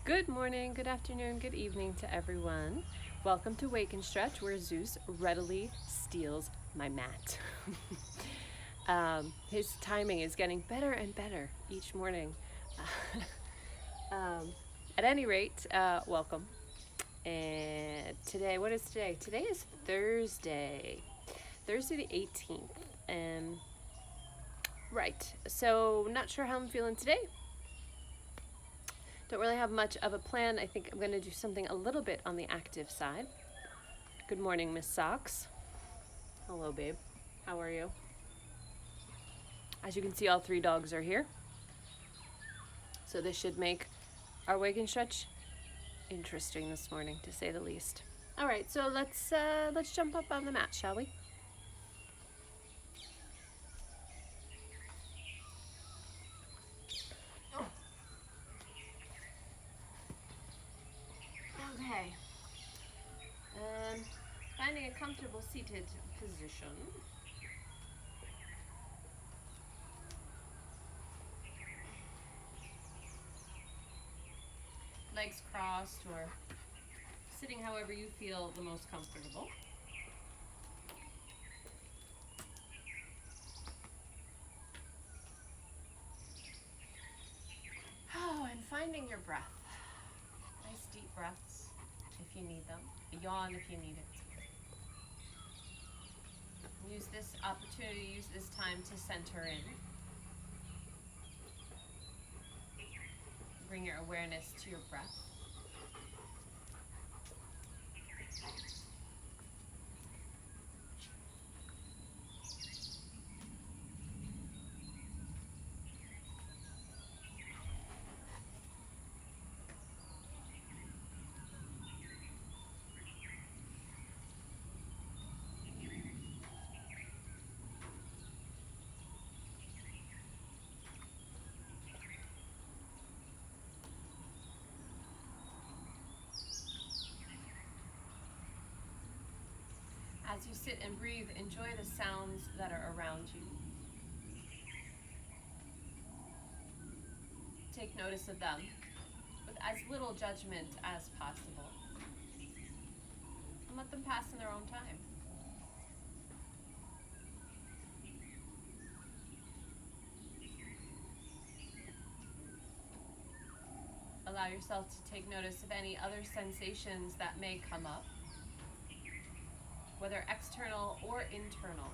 Good morning, good afternoon, good evening to everyone. Welcome to Wake and Stretch, where Zeus readily steals my mat. His timing is getting better and better each morning. At any rate, welcome. And today, what is today? Today is Thursday the 18th. And right, so not sure how I'm feeling today. Don't really have much of a plan. I think I'm going to do something a little bit on the active side. Good morning, Miss Socks. Hello, babe. How are you? As you can see, all three dogs are here. So this should make our wake and stretch interesting this morning, to say the least. All right, so let's jump up on the mat, shall we? Okay. Finding a comfortable seated position. Legs crossed or sitting however you feel the most comfortable. Oh, and finding your breath. Nice deep breaths if you need them. A yawn if you need it. Use this opportunity, use this time to center in. Bring your awareness to your breath. As you sit and breathe, enjoy the sounds that are around you. Take notice of them with as little judgment as possible. And let them pass in their own time. Allow yourself to take notice of any other sensations that may come up, whether external or internal.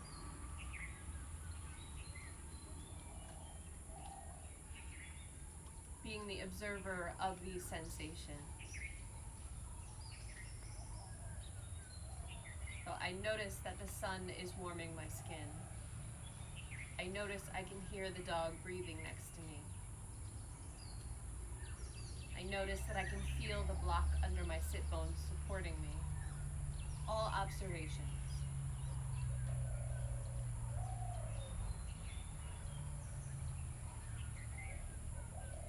Being the observer of these sensations. So I notice that the sun is warming my skin. I notice I can hear the dog breathing next to me. I notice that I can feel the block under my sit bones supporting me. All observations.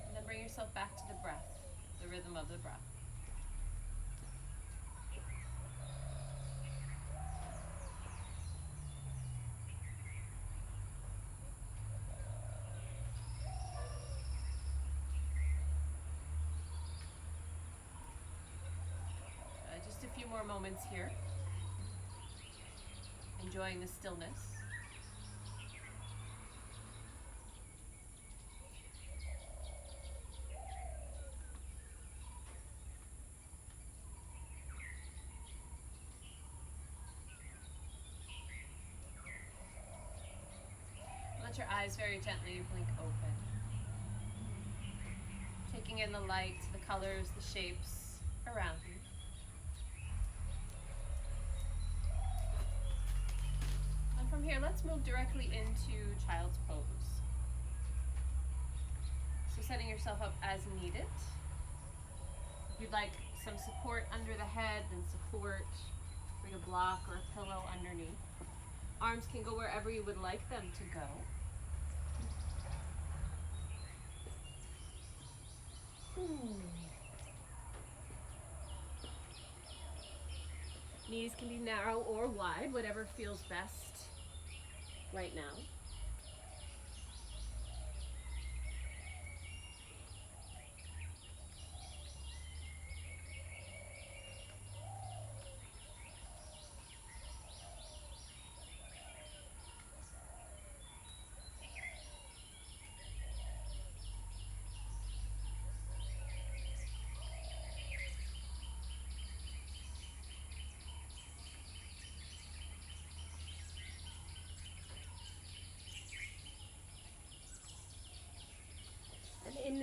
And then bring yourself back to the breath, the rhythm of the breath. Just a few more moments here. Enjoying the stillness. Let your eyes very gently blink open. Taking in the light, the colors, the shapes around you. And from here, let's move directly into child's pose. So setting yourself up as needed. If you'd like some support under the head, then support. Bring a block or a pillow underneath. Arms can go wherever you would like them to go. Knees can be narrow or wide, whatever feels best right now.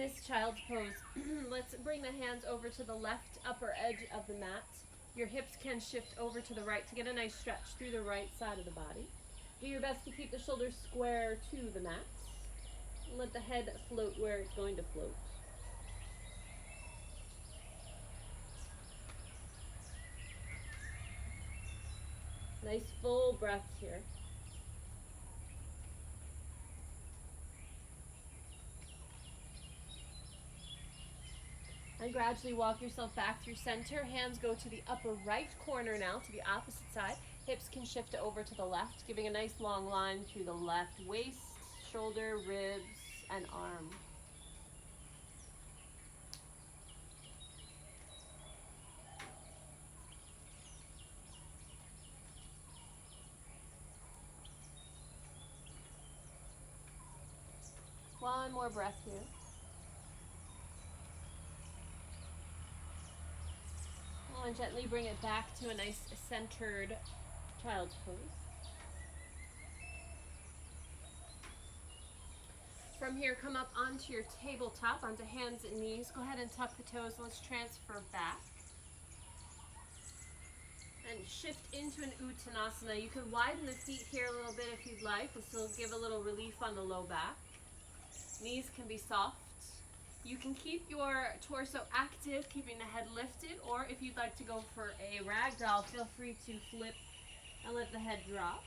this child's pose, let's bring the hands over to the left upper edge of the mat. Your hips can shift over to the right to get a nice stretch through the right side of the body. Do your best to keep the shoulders square to the mat. Let the head float where it's going to float. Nice full breaths here. And gradually walk yourself back through center. Hands go to the upper right corner now, to the opposite side. Hips can shift over to the left, giving a nice long line through the left waist, shoulder, ribs, and arm. One more breath here. And gently bring it back to a nice centered child's pose. From here, come up onto your tabletop, onto hands and knees. Go ahead and tuck the toes. Let's transfer back. And shift into an Uttanasana. You can widen the feet here a little bit if you'd like. This will give a little relief on the low back. Knees can be soft. You can keep your torso active, keeping the head lifted, or if you'd like to go for a ragdoll, feel free to flip and let the head drop.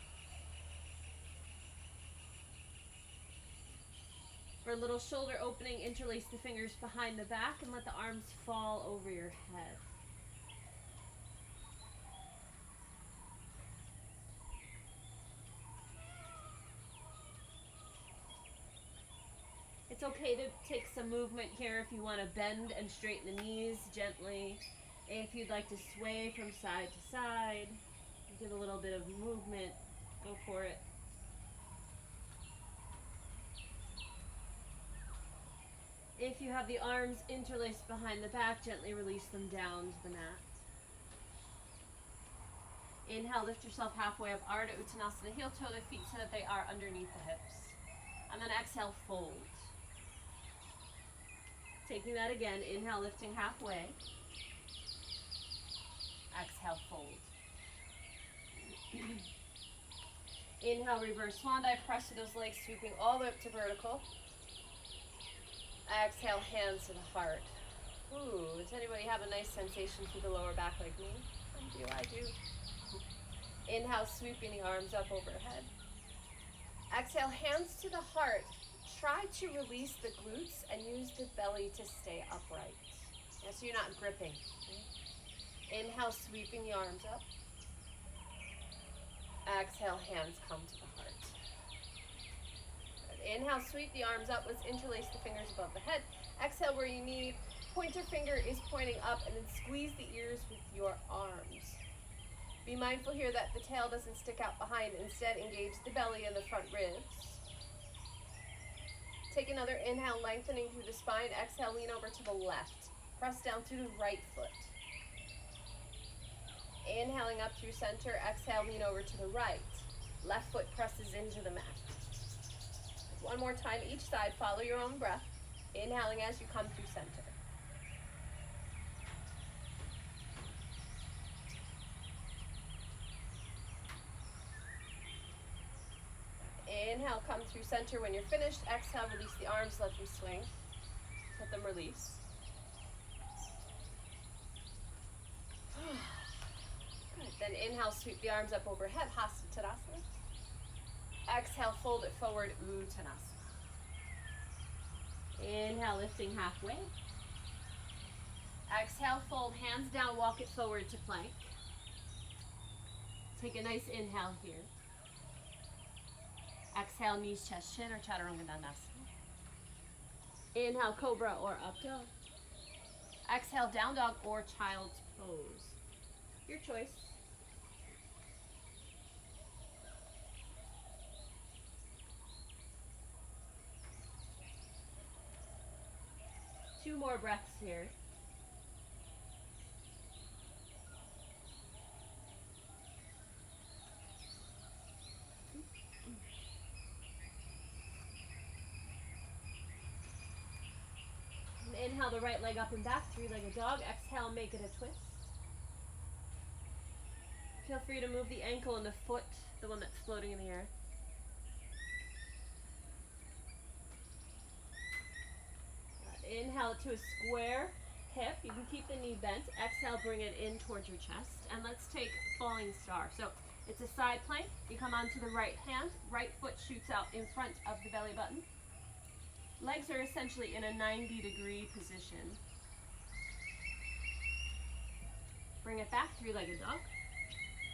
For a little shoulder opening, interlace the fingers behind the back and let the arms fall over your head. It's okay to take some movement here if you want to bend and straighten the knees gently. If you'd like to sway from side to side, give a little bit of movement, go for it. If you have the arms interlaced behind the back, gently release them down to the mat. Inhale, lift yourself halfway up, Ardha Uttanasana. Heel toe the feet so that they are underneath the hips. And then exhale, fold. Taking that again, inhale, lifting halfway. Exhale, fold. Inhale, reverse swan dive, press to those legs, sweeping all the way up to vertical. Exhale, hands to the heart. Ooh, does anybody have a nice sensation through the lower back like me? I do. Inhale, sweeping the arms up overhead. Exhale, hands to the heart. Try to release the glutes and use the belly to stay upright. Yeah, so you're not gripping. Okay? Inhale, sweeping the arms up. Exhale, hands come to the heart. Good. Inhale, sweep the arms up. Let's interlace the fingers above the head. Exhale where you need. Pointer finger is pointing up, and then squeeze the ears with your arms. Be mindful here that the tail doesn't stick out behind. Instead, engage the belly and the front ribs. Take another inhale, lengthening through the spine. Exhale, lean over to the left. Press down through the right foot. Inhaling up through center. Exhale, lean over to the right. Left foot presses into the mat. One more time, each side. Follow your own breath. Inhaling as you come through center. Inhale, come through center. When you're finished, exhale, release the arms, let them swing. Let them release. Good. Then inhale, sweep the arms up overhead, Hasta Tadasana. Exhale, fold it forward, Uttanasana. Inhale, lifting halfway. Exhale, fold, hands down, walk it forward to plank. Take a nice inhale here. Exhale, knees, chest, chin, or Chaturanga Dandasana. Inhale, cobra or up dog. Exhale, down dog or child's pose. Your choice. Two more breaths here. Inhale the right leg up and back, three-legged dog. Exhale, make it a twist. Feel free to move the ankle and the foot, the one that's floating in the air. Inhale to a square hip. You can keep the knee bent. Exhale, bring it in towards your chest. And let's take falling star. So it's a side plank. You come onto the right hand. Right foot shoots out in front of the belly button. Legs are essentially in a 90-degree position. Bring it back, three-legged dog.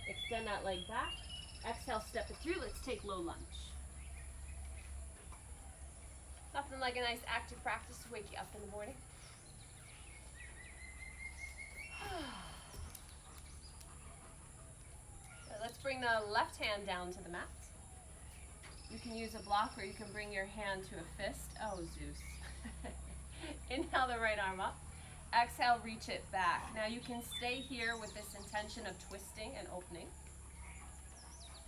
Extend that leg back. Exhale, step it through. Let's take low lunge. Nothing like a nice active practice to wake you up in the morning. So let's bring the left hand down to the mat. You can use a block or you can bring your hand to a fist. Oh, Zeus. Inhale the right arm up. Exhale, reach it back. Now you can stay here with this intention of twisting and opening.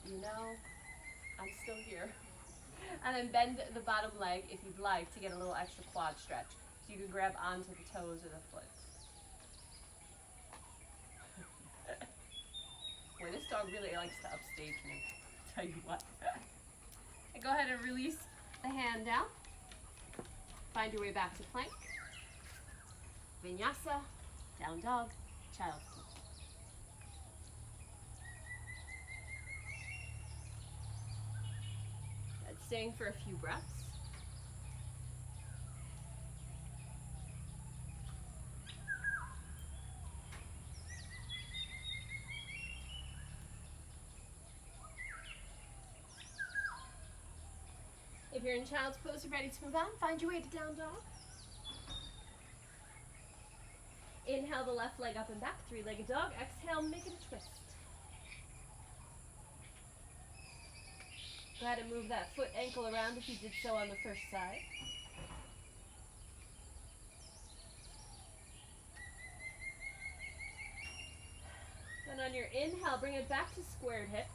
You know, I'm still here. And then bend the bottom leg if you'd like to get a little extra quad stretch. So you can grab onto the toes or the foot. Boy, this dog really likes to upstage me. I'll tell you what. And go ahead and release the hand down. Find your way back to plank. Vinyasa, down dog, child's pose. Staying for a few breaths. If you're in child's pose and ready to move on, find your way to down dog. Inhale the left leg up and back, three-legged dog. Exhale, make it a twist. Go ahead and move that foot ankle around if you did so on the first side. Then on your inhale, bring it back to squared hips.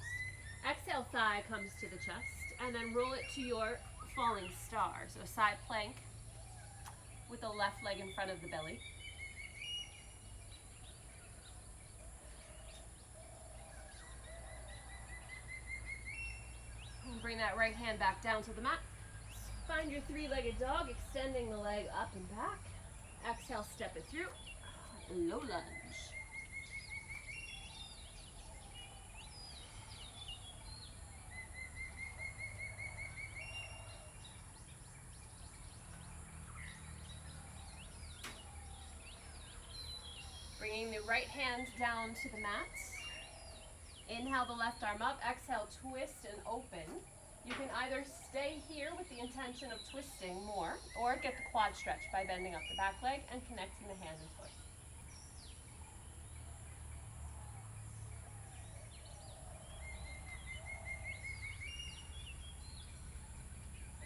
Exhale, thigh comes to the chest. And then roll it to your falling star. So side plank with the left leg in front of the belly. Bring that right hand back down to the mat. Find your three-legged dog, extending the leg up and back. Exhale, step it through. Low lunge. Bringing the right hand down to the mat. Inhale the left arm up, exhale, twist and open. You can either stay here with the intention of twisting more, or get the quad stretch by bending up the back leg and connecting the hand and foot.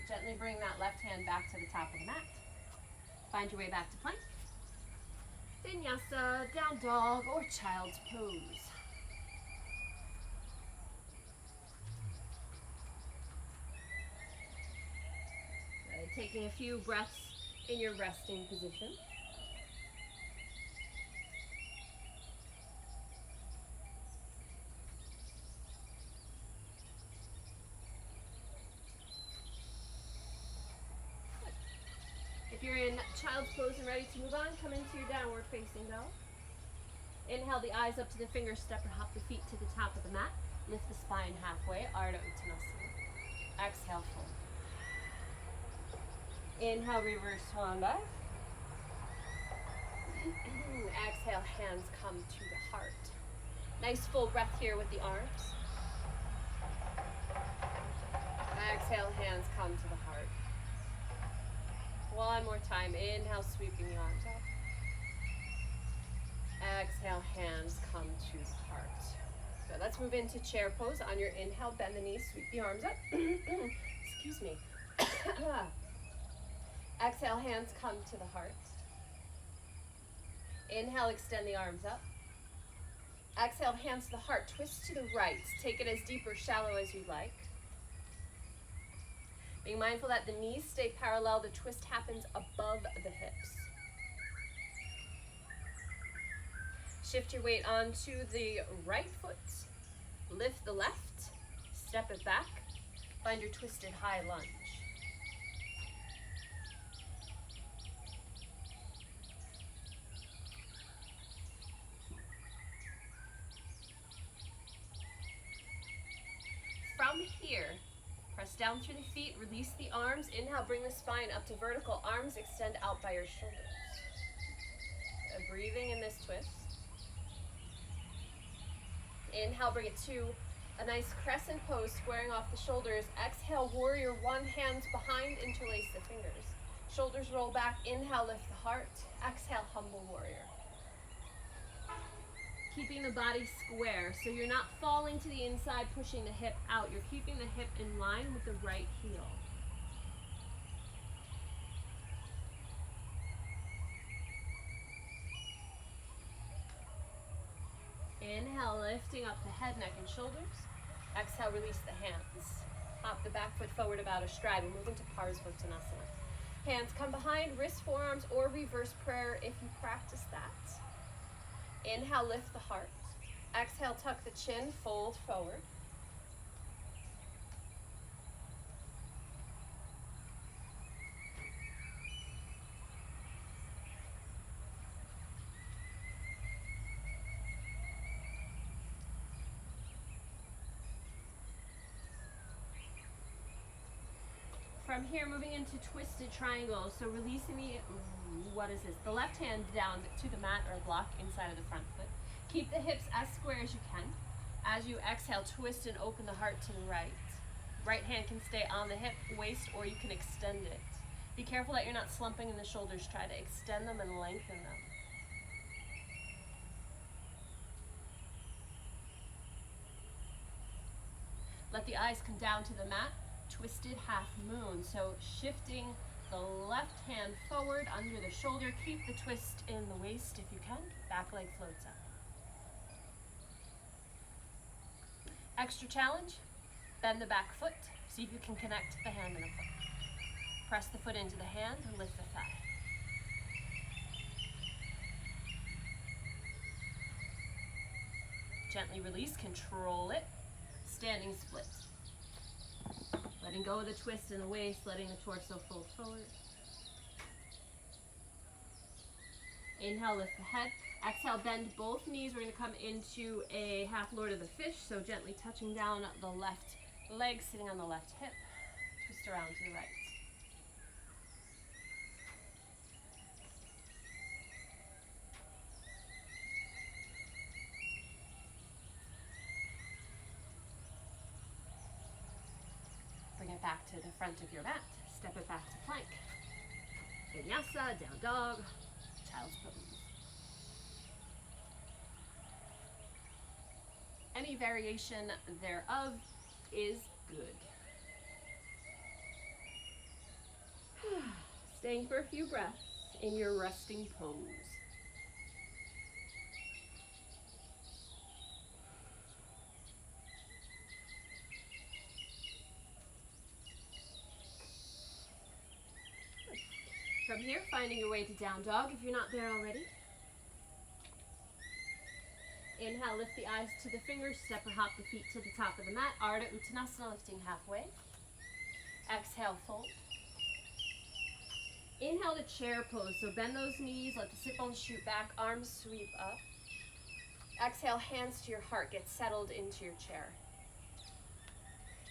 Gently bring that left hand back to the top of the mat. Find your way back to plank. Vinyasa, down dog, or child's pose. Taking a few breaths in your resting position. Good. If you're in child's pose and ready to move on, come into your downward facing dog. Inhale the eyes up to the fingers, step or hop the feet to the top of the mat. Lift the spine halfway, Ardha Uttanasana. Exhale, fold. Inhale, reverse swan dive. Exhale, hands come to the heart. Nice full breath here with the arms. Exhale, hands come to the heart. One more time. Inhale, sweeping the arms up. Exhale, hands come to the heart. Good. Let's move into chair pose. On your inhale, bend the knees, sweep the arms up. Excuse me. Exhale, hands come to the heart. Inhale, extend the arms up. Exhale, hands to the heart. Twist to the right. Take it as deep or shallow as you like. Being mindful that the knees stay parallel. The twist happens above the hips. Shift your weight onto the right foot. Lift the left. Step it back. Find your twisted high lunge. From here, press down through the feet, release the arms. Inhale, bring the spine up to vertical. Arms extend out by your shoulders. Breathing in this twist. Inhale, bring it to a nice crescent pose, squaring off the shoulders. Exhale, warrior one, hands behind, interlace the fingers. Shoulders roll back. Inhale, lift the heart. Exhale, humble warrior. Keeping the body square, so you're not falling to the inside, pushing the hip out. You're keeping the hip in line with the right heel. Inhale, lifting up the head, neck, and shoulders. Exhale, release the hands. Hop the back foot forward about a stride. We move into Parsvottanasana. Hands come behind, wrist, forearms, or reverse prayer if you practice that. Inhale, lift the heart. Exhale, tuck the chin, fold forward. From here, moving into twisted triangle. So releasing the left hand down to the mat or block inside of the front foot. Keep the hips as square as you can. As you exhale, twist and open the heart to the right. Right hand can stay on the hip, waist, or you can extend it. Be careful that you're not slumping in the shoulders. Try to extend them and lengthen them. Let the eyes come down to the mat. Twisted half moon. So shifting the left hand forward under the shoulder. Keep the twist in the waist if you can. Back leg floats up. Extra challenge. Bend the back foot. See if you can connect the hand and the foot. Press the foot into the hand and lift the thigh. Gently release, control it. Standing split. Letting go of the twist in the waist, letting the torso fold forward. Inhale, lift the head. Exhale, bend both knees. We're going to come into a half Lord of the Fish, so gently touching down the left leg, sitting on the left hip. Twist around to the right. Bring it back to the front of your mat. Step it back to plank. Vinyasa, down dog, child's pose. Any variation thereof is good. Staying for a few breaths in your resting pose. From here, finding your way to down dog if you're not there already. Inhale, lift the eyes to the fingers, step or hop the feet to the top of the mat. Ardha Uttanasana, lifting halfway. Exhale, fold. Inhale to chair pose, so bend those knees, let the sit bones shoot back, arms sweep up. Exhale, hands to your heart, get settled into your chair.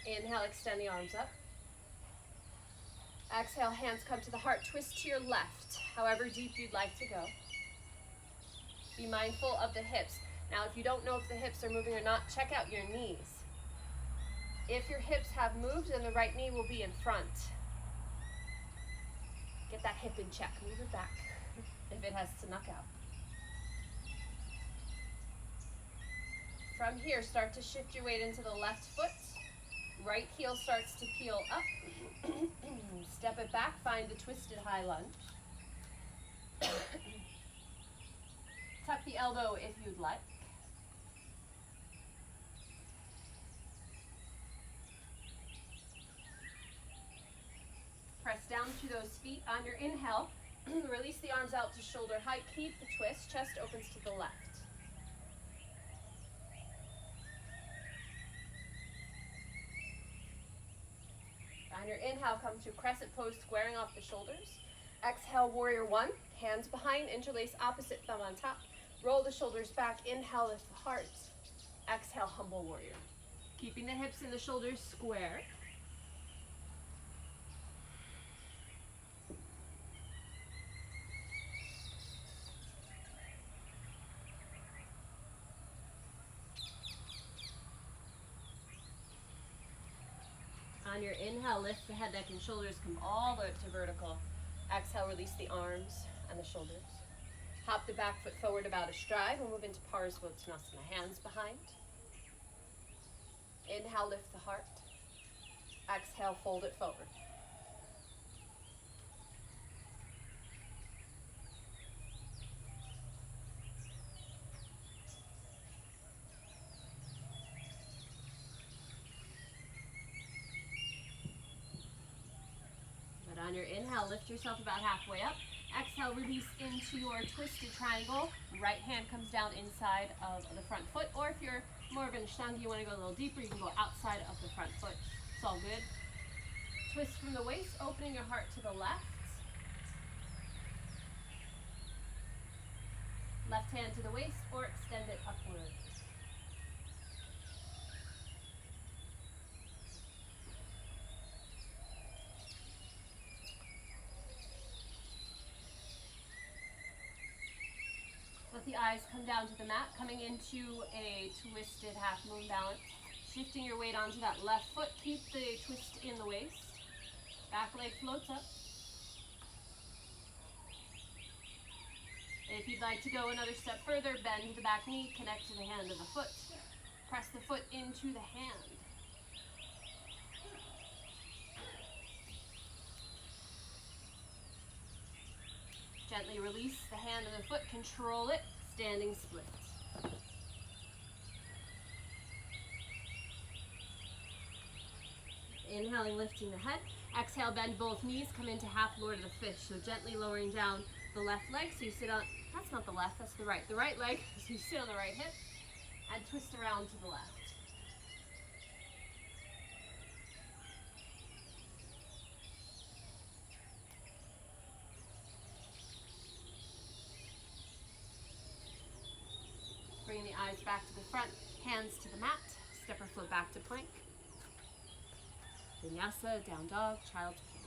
Inhale, extend the arms up. Exhale, hands come to the heart, twist to your left, however deep you'd like to go. Be mindful of the hips. Now, if you don't know if the hips are moving or not, check out your knees. If your hips have moved, then the right knee will be in front. Get that hip in check, move it back if it has to knock out. From here, start to shift your weight into the left foot. Right heel starts to peel up. Step it back, find the twisted high lunge. Tuck the elbow if you'd like. Press down to those feet on your inhale. Release the arms out to shoulder height. Keep the twist. Chest opens to the left. On your inhale, come to crescent pose, squaring off the shoulders. Exhale, warrior one. Hands behind, interlace opposite thumb on top. Roll the shoulders back. Inhale, lift the heart. Exhale, humble warrior. Keeping the hips and the shoulders square. On your inhale, lift the head, neck, and shoulders. Come all the way up to vertical. Exhale, release the arms and the shoulders. Hop the back foot forward about a stride. We'll move into Parsvottanasana. Hands behind. Inhale, lift the heart. Exhale, fold it forward. But on your inhale, lift yourself about halfway up. Exhale, release into your twisted triangle. Right hand comes down inside of the front foot, or if you're more of an Ashtanga, you want to go a little deeper, you can go outside of the front foot. It's all good. Twist from the waist, opening your heart to the left. Left hand to the waist, or extend it upward. Let the eyes come down to the mat, coming into a twisted half moon balance. Shifting your weight onto that left foot. Keep the twist in the waist. Back leg floats up. If you'd like to go another step further, bend the back knee, connect to the hand of the foot. Press the foot into the hand. Gently release the hand and the foot, control it, standing split. Inhaling, lifting the head. Exhale, bend both knees, come into half Lord of the Fish. So gently lowering down the left leg, so you sit on, that's not the left, that's the right. The right leg, so you sit on the right hip, and twist around to the left. Bring the eyes back to the front, hands to the mat, step or float back to plank. Vinyasa, down dog, child's pose.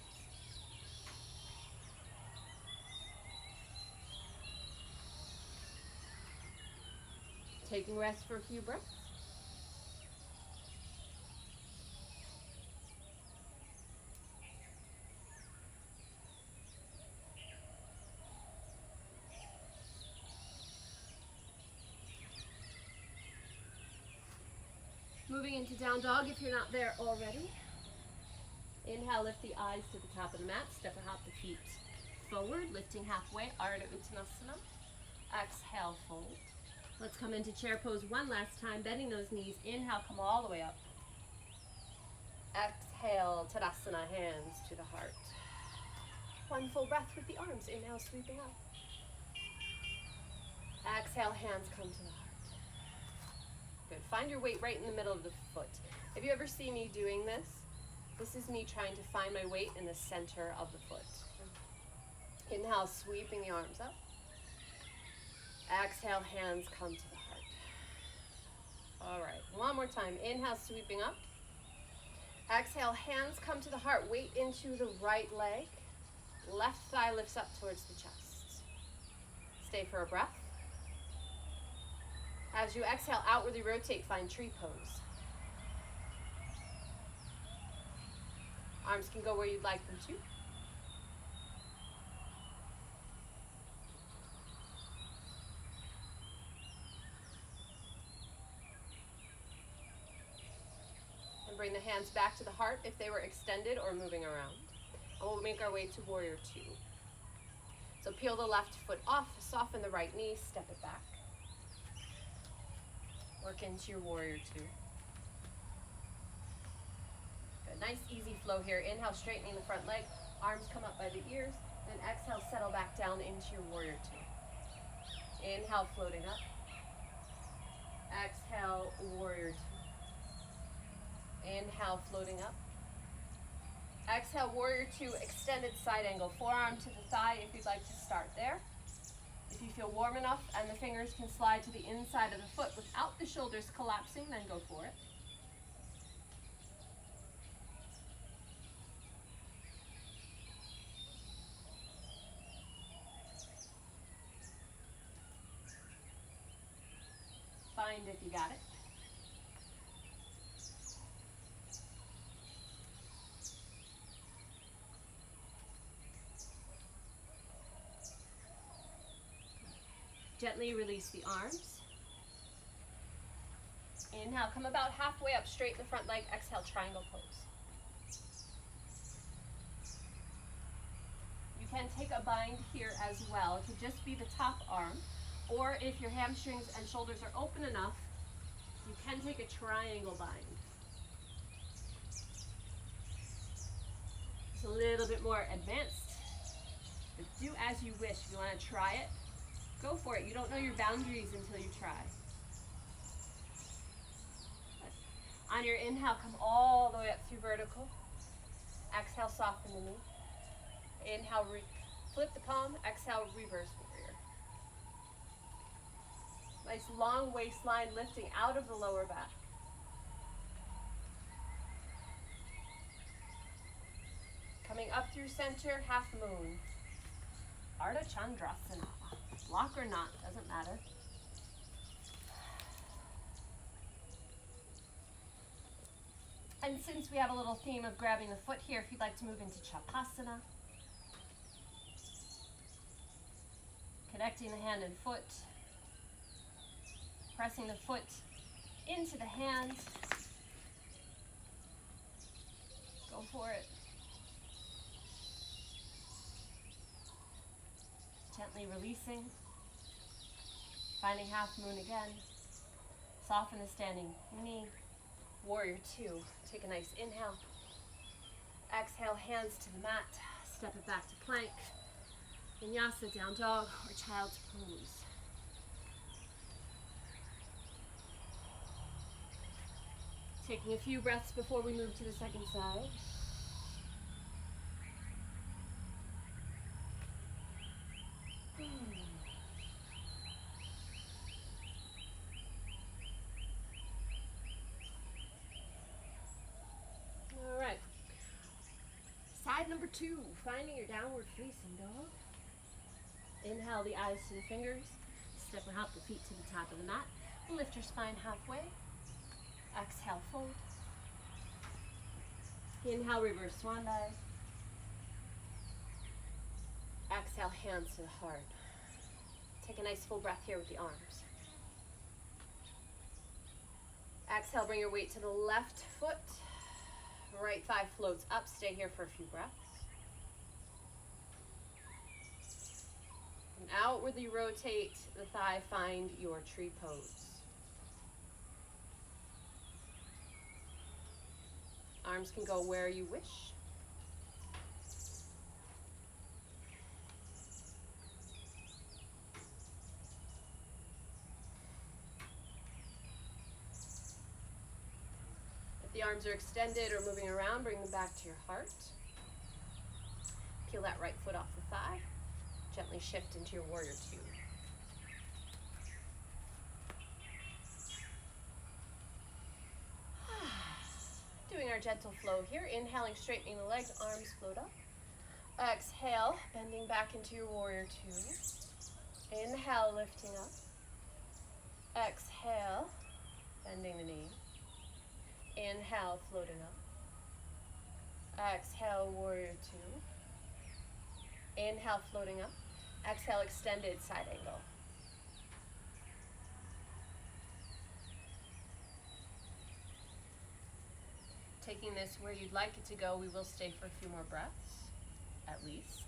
Taking rest for a few breaths. Moving into down dog if you're not there already. Inhale, lift the eyes to the top of the mat. Step or hop the feet forward, lifting halfway. Ardha Uttanasana. Exhale, fold. Let's come into chair pose one last time, bending those knees. Inhale, come all the way up. Exhale, Tadasana, hands to the heart. One full breath with the arms. Inhale, sweeping up. Exhale, hands come to the heart. Good. Find your weight right in the middle of the foot. If you ever see me doing this, this is me trying to find my weight in the center of the foot. Inhale, sweeping the arms up. Exhale, hands come to the heart. All right, one more time. Inhale, sweeping up. Exhale, hands come to the heart. Weight into the right leg. Left thigh lifts up towards the chest. Stay for a breath. As you exhale, outwardly rotate, find tree pose. Arms can go where you'd like them to. And bring the hands back to the heart if they were extended or moving around. And we'll make our way to warrior two. So peel the left foot off, soften the right knee, step it back. Work into your warrior two. Good, nice easy flow here. Inhale, straightening the front leg. Arms come up by the ears. Then exhale, settle back down into your warrior two. Inhale, floating up. Exhale, warrior two. Inhale, floating up. Exhale, warrior two, extended side angle. Forearm to the thigh if you'd like to start there. If you feel warm enough and the fingers can slide to the inside of the foot without the shoulders collapsing, then go for it. Find if you got it. Gently release the arms. Inhale, come about halfway up, straighten the front leg. Exhale, triangle pose. You can take a bind here as well. It could just be the top arm, or if your hamstrings and shoulders are open enough, you can take a triangle bind. It's a little bit more advanced, but do as you wish. If you want to try it, go for it. You don't know your boundaries until you try. On your inhale, come all the way up through vertical. Exhale, soften the knee. Inhale, flip the palm. Exhale, reverse warrior. Nice long waistline lifting out of the lower back. Coming up through center, half moon. Ardha Chandrasana. Block or not, doesn't matter. And since we have a little theme of grabbing the foot here, if you'd like to move into Chapasana, connecting the hand and foot, pressing the foot into the hand, go for it. Gently releasing, finding half moon again, soften the standing knee, warrior two, take a nice inhale, exhale, hands to the mat, step it back to plank, vinyasa, down dog, or child's pose. Taking a few breaths before we move to the second side. All right. Side number two, finding your downward facing dog. Inhale the eyes to the fingers. Step or hop the feet to the top of the mat. Lift your spine halfway. Exhale, fold. Inhale, reverse swan dive. Exhale, hands to the heart. Take a nice full breath here with the arms. Exhale, bring your weight to the left foot. Right thigh floats up. Stay here for a few breaths. And outwardly rotate the thigh. Find your tree pose. Arms can go where you wish. If the arms are extended or moving around, bring them back to your heart. Peel that right foot off the thigh. Gently shift into your warrior two. Doing our gentle flow here. Inhaling, straightening the legs, arms float up. Exhale, bending back into your warrior two. Inhale, lifting up. Exhale, bending the knee. Inhale, floating up. Exhale, warrior two. Inhale, floating up. Exhale, extended side angle. Taking this where you'd like it to go, we will stay for a few more breaths, at least.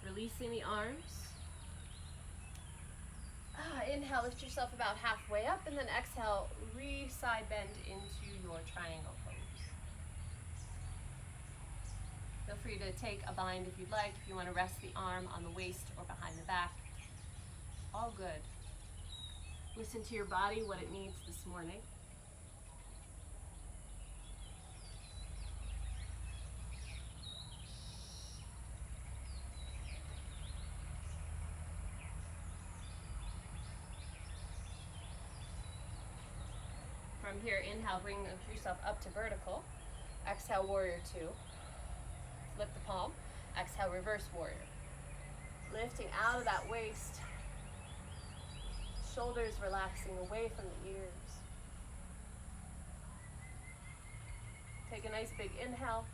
Releasing the arms. Inhale, lift yourself about halfway up, and then exhale, side bend into your triangle pose. Feel free to take a bind if you'd like, if you want to rest the arm on the waist or behind the back. All good. Listen to your body, what it needs this morning. From here, inhale, bring yourself up to vertical. Exhale, warrior two. Flip the palm. Exhale, reverse warrior. Lifting out of that waist. Shoulders relaxing away from the ears. Take a nice big inhale.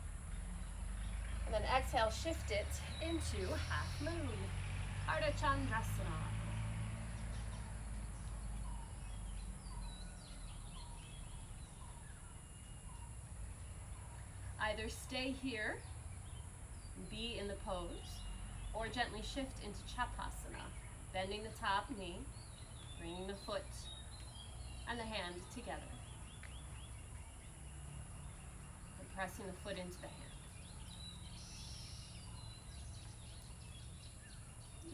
And then exhale, shift it into half moon. Ardha Chandrasana. Either stay here, be in the pose, or gently shift into Chapasana, bending the top knee, bringing the foot and the hand together, and pressing the foot into the hand.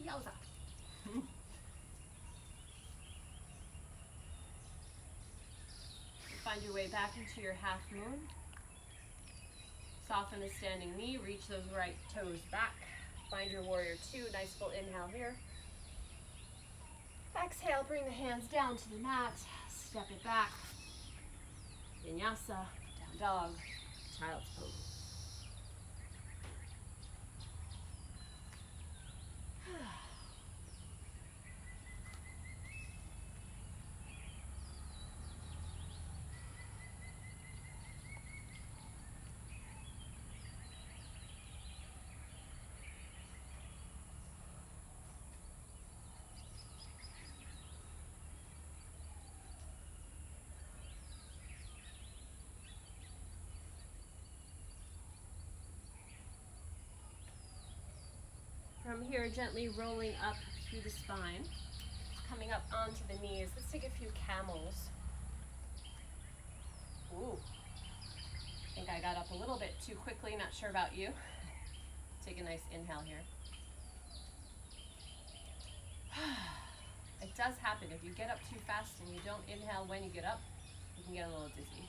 Yowza. Find your way back into your half moon. Soften the standing knee, reach those right toes back. Find your warrior two, nice full inhale here. Exhale, bring the hands down to the mat, step it back. Vinyasa, down dog, child's pose. From here, gently rolling up through the spine, coming up onto the knees. Let's take a few camels. Ooh, I think I got up a little bit too quickly, not sure about you. Take a nice inhale here. It does happen. If you get up too fast and you don't inhale when you get up, you can get a little dizzy.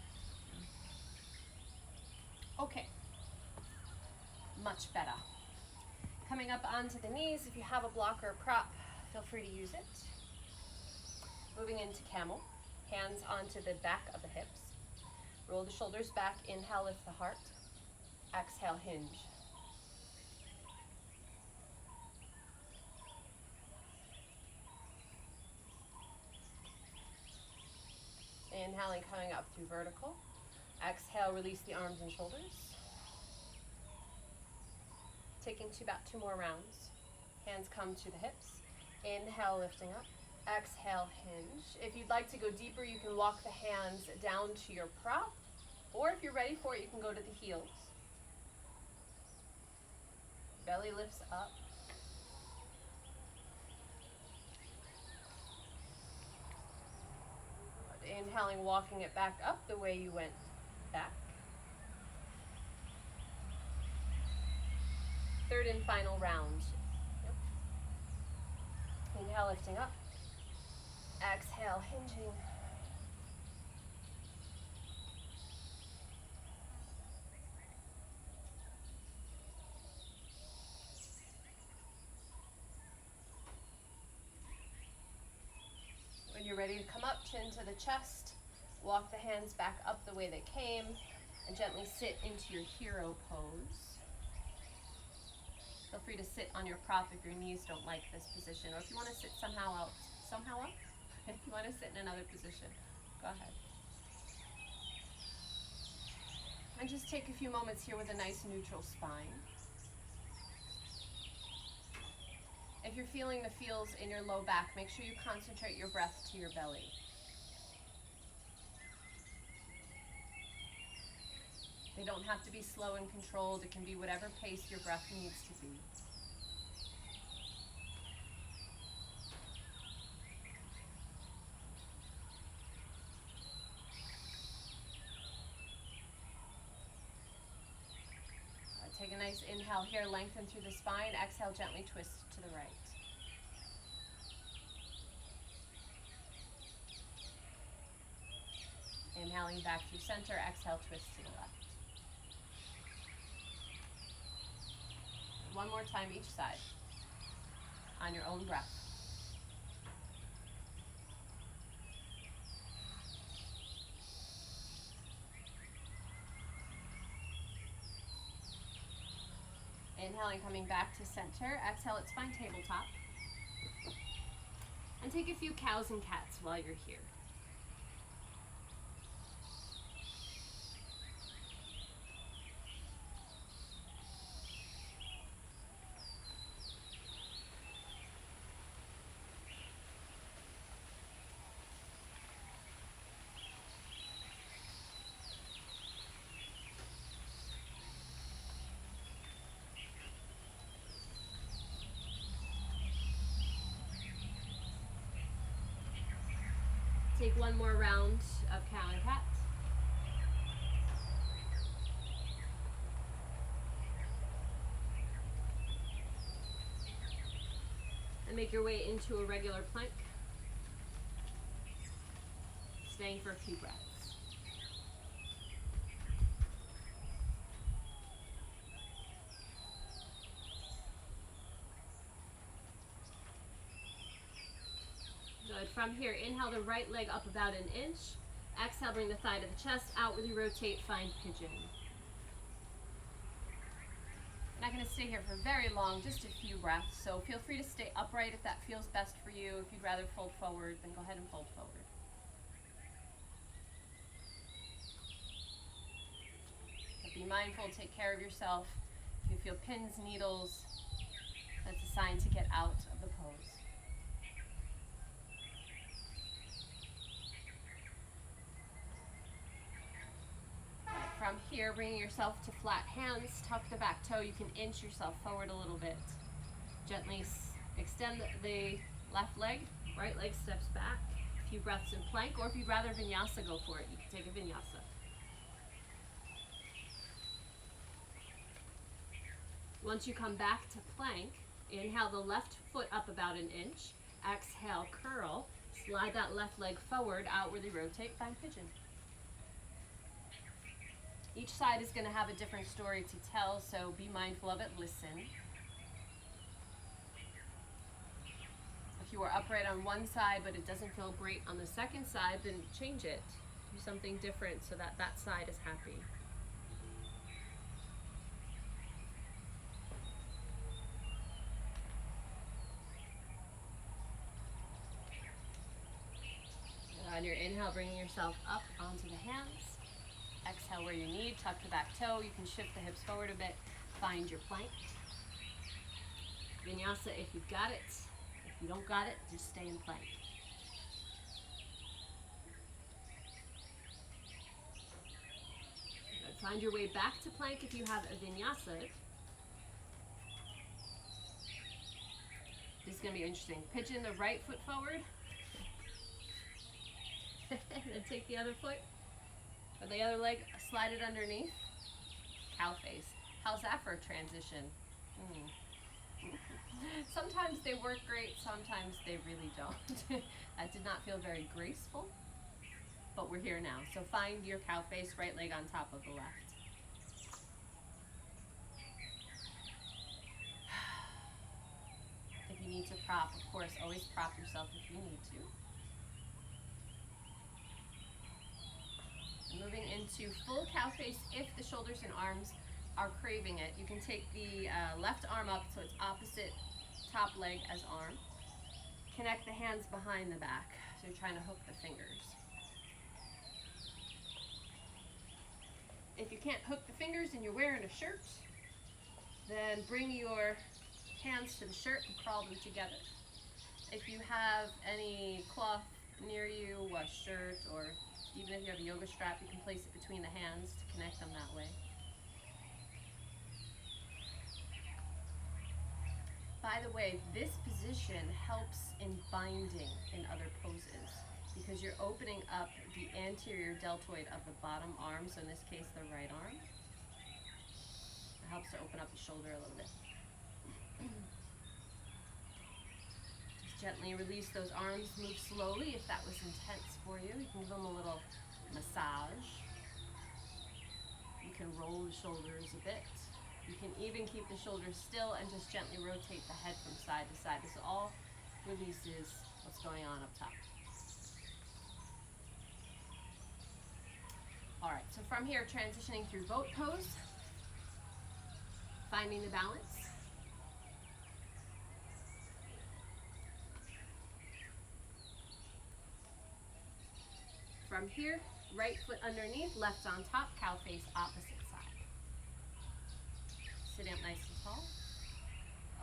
Okay, much better. Coming up onto the knees, if you have a block or a prop, feel free to use it. Moving into camel, hands onto the back of the hips. Roll the shoulders back, inhale, lift the heart. Exhale, hinge. Inhaling, coming up through vertical. Exhale, release the arms and shoulders. Taking about two more rounds. Hands come to the hips. Inhale, lifting up. Exhale, hinge. If you'd like to go deeper, you can walk the hands down to your prop. Or if you're ready for it, you can go to the heels. Belly lifts up. Inhaling, walking it back up the way you went back. Third and final round. Yep. Inhale, lifting up. Exhale, hinging. When you're ready to come up, chin to the chest, walk the hands back up the way they came, and gently sit into your hero pose. Feel free to sit on your prop if your knees don't like this position, or if you want to sit somehow else. If you want to sit in another position, go ahead. And just take a few moments here with a nice neutral spine. If you're feeling the feels in your low back, make sure you concentrate your breath to your belly. They don't have to be slow and controlled. It can be whatever pace your breath needs to be. Take a nice Inhale here, lengthen through the spine. Exhale, gently twist to the right. Inhaling back through center, exhale, twist to the left. One more time each side, on your own breath. Inhaling, coming back to center. Exhale at spine tabletop. And take a few cows and cats while you're here. Take one more round of cow and cat. And make your way into a regular plank. Staying for a few breaths. Good. From here, inhale the right leg up about an inch. Exhale, bring the thigh to the chest. Outwardly rotate, find pigeon. I'm not going to stay here for very long, just a few breaths. So feel free to stay upright if that feels best for you. If you'd rather fold forward, then go ahead and fold forward. But be mindful, take care of yourself. If you feel pins, needles, that's a sign to get out of the pose. From here, bringing yourself to flat hands, tuck the back toe. You can inch yourself forward a little bit. Gently extend the left leg, right leg steps back. A few breaths in plank, or if you'd rather vinyasa, go for it. You can take a vinyasa. Once you come back to plank, inhale the left foot up about an inch. Exhale, curl. Slide that left leg forward, outwardly rotate, find pigeon. Each side is going to have a different story to tell, so be mindful of it, listen. If you are upright on one side but it doesn't feel great on the second side, then change it. Do something different so that that side is happy. On your inhale, bringing yourself up onto the hands. Exhale where you need, tuck the back toe. You can shift the hips forward a bit. Find your plank. Vinyasa if you've got it. If you don't got it, just stay in plank. Good. Find your way back to plank if you have a vinyasa. This is going to be interesting. Pigeon the right foot forward. And then take the other foot. Or the other leg, slide it underneath. Cow face. How's that for a transition? Sometimes they work great, sometimes they really don't. That did not feel very graceful, but we're here now. So find your cow face, right leg on top of the left. If you need to prop, of course, always prop yourself if you need to. Moving into full cow face if the shoulders and arms are craving it. You can take the left arm up so it's opposite top leg as arm. Connect the hands behind the back. So you're trying to hook the fingers. If you can't hook the fingers and you're wearing a shirt, then bring your hands to the shirt and crawl them together. If you have any cloth near you, a shirt, or even if you have a yoga strap, you can place it between the hands to connect them that way. By the way, this position helps in binding in other poses because you're opening up the anterior deltoid of the bottom arm, so in this case the right arm. helps to open up the shoulder a little bit. Just gently release those arms, move slowly if that was intense for you. You can give them a little massage. You can roll the shoulders a bit. You can even keep the shoulders still and just gently rotate the head from side to side. This all releases what's going on up top. All right, so from here, transitioning through boat pose, finding the balance. From here, right foot underneath, left on top, cow face opposite side. Sitting up nice and tall.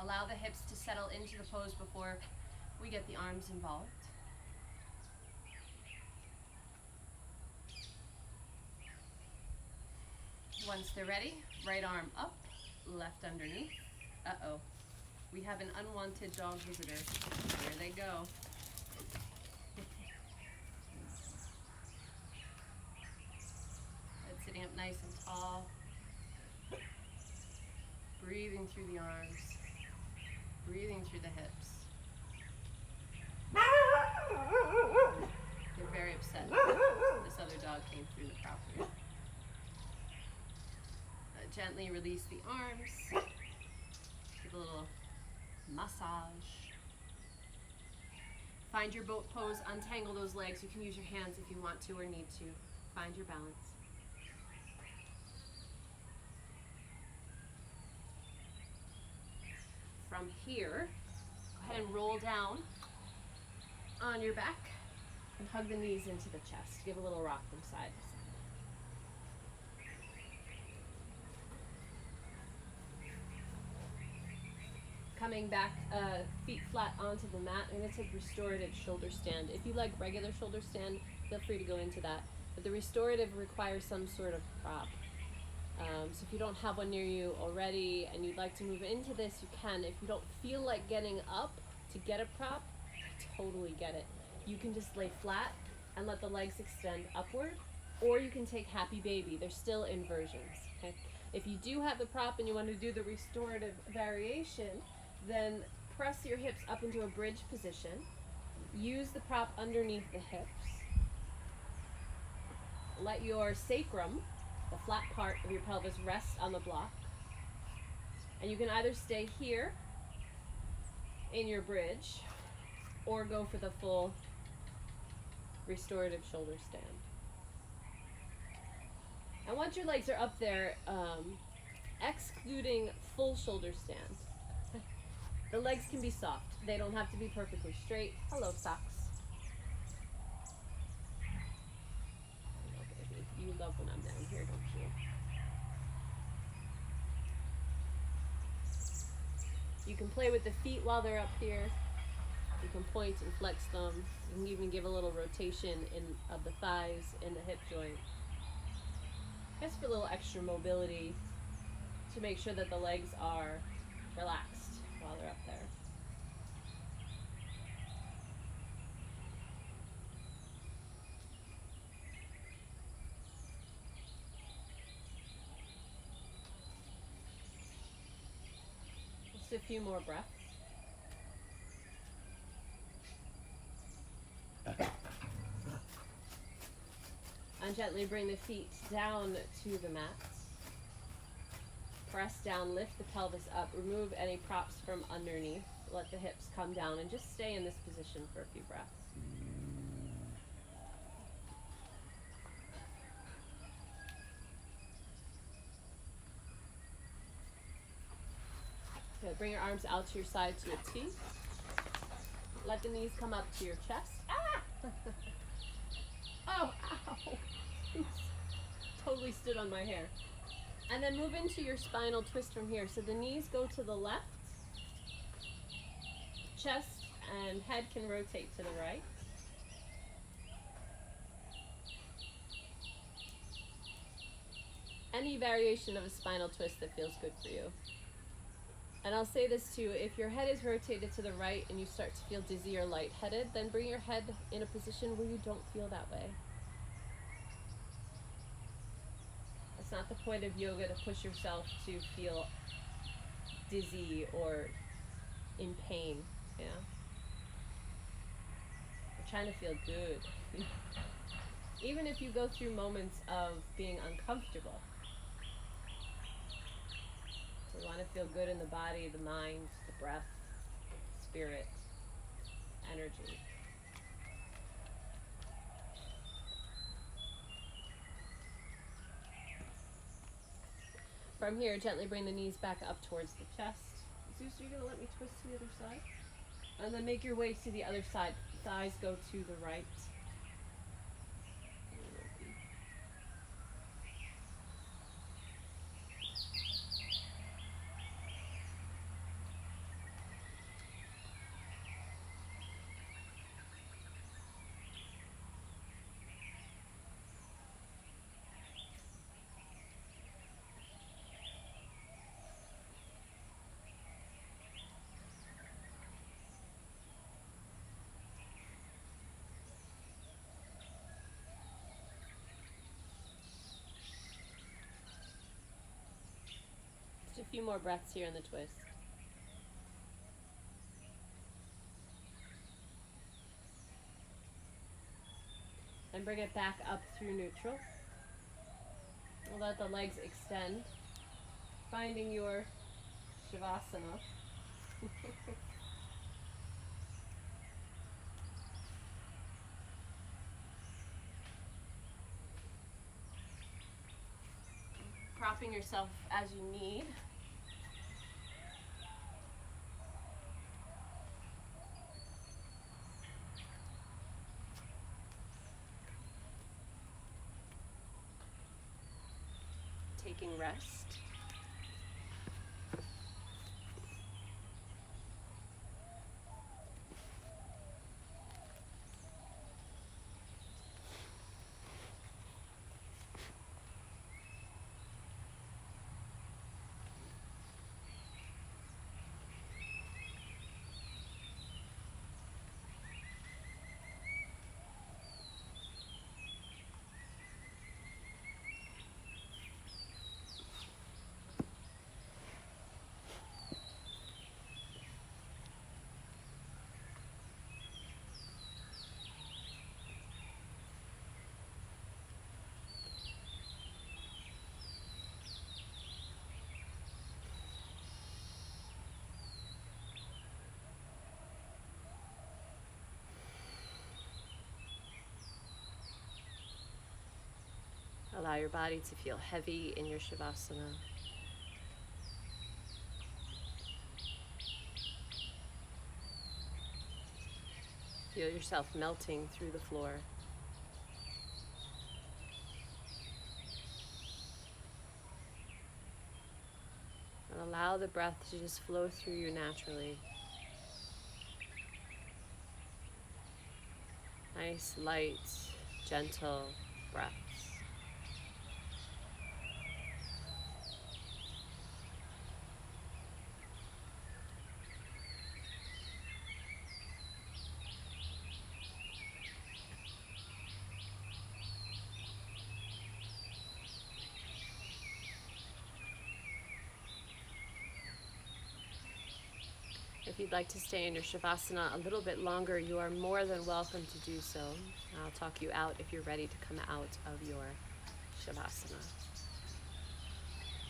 Allow the hips to settle into the pose before we get the arms involved. Once they're ready, right arm up, left underneath. Uh-oh, we have an unwanted dog visitor. There they go. Head sitting up nice and tall. Breathing through the arms. Breathing through the hips. They're very upset. This other dog came through the property. Gently release the arms. Give a little massage. Find your boat pose, untangle those legs. You can use your hands if you want to or need to. Find your balance. From here, go ahead and roll down on your back and hug the knees into the chest. Give a little rock from side to side. Coming back, feet flat onto the mat. I'm going to take restorative shoulder stand. If you like regular shoulder stand, feel free to go into that. But the restorative requires some sort of prop. So if you don't have one near you already and you'd like to move into this, you can. If you don't feel like getting up to get a prop, I totally get it. You can just lay flat and let the legs extend upward, or you can take happy baby. They're still inversions. Okay? If you do have the prop and you want to do the restorative variation, then press your hips up into a bridge position. Use the prop underneath the hips. Let your sacrum, the flat part of your pelvis, rest on the block. And you can either stay here in your bridge or go for the full restorative shoulder stand. And once your legs are up there, excluding full shoulder stand, the legs can be soft. They don't have to be perfectly straight. Hello, socks. You love when I'm down here, don't you? You can play with the feet while they're up here. You can point and flex them. You can even give a little rotation of the thighs and the hip joint. Just for a little extra mobility to make sure that the legs are relaxed while they're up there. Just a few more breaths. And gently bring the feet down to the mat. Press down, lift the pelvis up, remove any props from underneath. Let the hips come down and just stay in this position for a few breaths. Good. Bring your arms out to your side to a T. Let the knees come up to your chest. Ah! Oh, ow! Totally stood on my hair. And then move into your spinal twist from here. So the knees go to the left. Chest and head can rotate to the right. Any variation of a spinal twist that feels good for you. And I'll say this too, if your head is rotated to the right and you start to feel dizzy or lightheaded, then bring your head in a position where you don't feel that way. It's not the point of yoga to push yourself to feel dizzy or in pain, you know? We're trying to feel good. Even if you go through moments of being uncomfortable. So we want to feel good in the body, the mind, the breath, spirit, energy. From here, gently bring the knees back up towards the chest. Zeus, are you going to let me twist to the other side? And then make your way to the other side. Thighs go to the right. Just a few more breaths here in the twist. And bring it back up through neutral. We'll let the legs extend, finding your Shavasana. Propping yourself as you need. Taking rest. Allow your body to feel heavy in your Shavasana. Feel yourself melting through the floor. And allow the breath to just flow through you naturally. Nice, light, gentle breaths. If you'd like to stay in your Shavasana a little bit longer, you are more than welcome to do so. I'll talk you out if you're ready to come out of your Shavasana.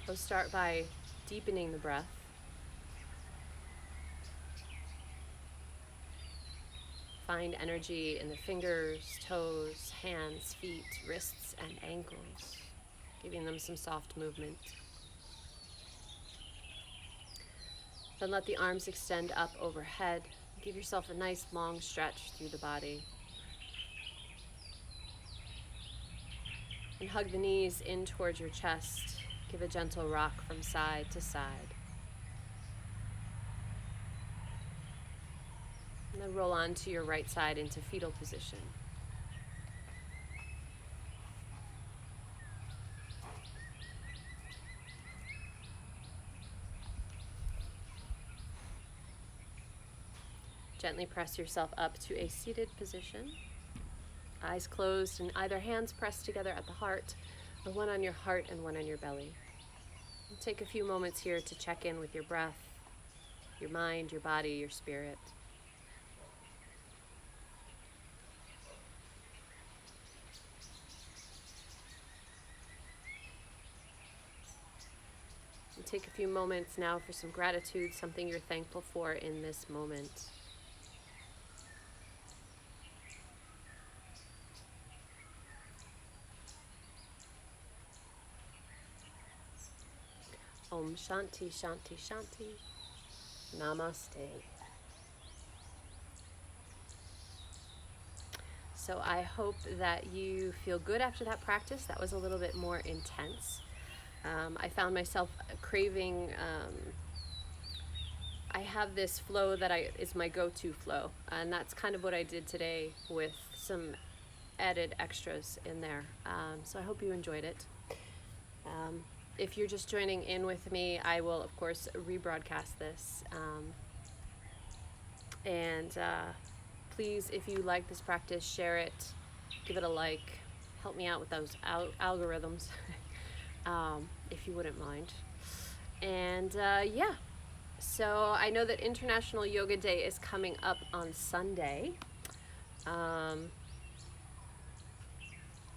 We'll start by deepening the breath. Find energy in the fingers, toes, hands, feet, wrists, and ankles, giving them some soft movement. Then let the arms extend up overhead. Give yourself a nice long stretch through the body. And hug the knees in towards your chest. Give a gentle rock from side to side. And then roll onto your right side into fetal position. Gently press yourself up to a seated position. Eyes closed and either hands pressed together at the heart one on your heart and one on your belly. Take a few moments here to check in with your breath, your mind, your body, your spirit. And take a few moments now for some gratitude, something you're thankful for in this moment. Om Shanti Shanti Shanti. Namaste. So I hope that you feel good after that practice. That was a little bit more intense. I found myself craving, I have this flow that is my go-to flow, and that's kind of what I did today with some added extras in there. So I hope you enjoyed it. If you're just joining in with me, I will, of course, rebroadcast this. Please, if you like this practice, share it, give it a like, help me out with those algorithms, if you wouldn't mind. And yeah, so I know that International Yoga Day is coming up on Sunday.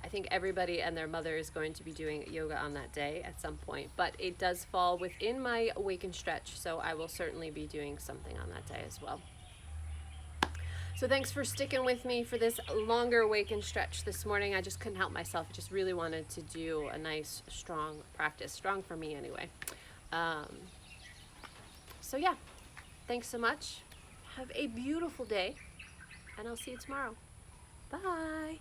I think everybody and their mother is going to be doing yoga on that day at some point, but it does fall within my Wake and Stretch, so I will certainly be doing something on that day as well. So thanks for sticking with me for this longer Wake and Stretch this morning. I just couldn't help myself. I just really wanted to do a nice, strong practice. Strong for me anyway. So yeah, thanks so much. Have a beautiful day, and I'll see you tomorrow. Bye.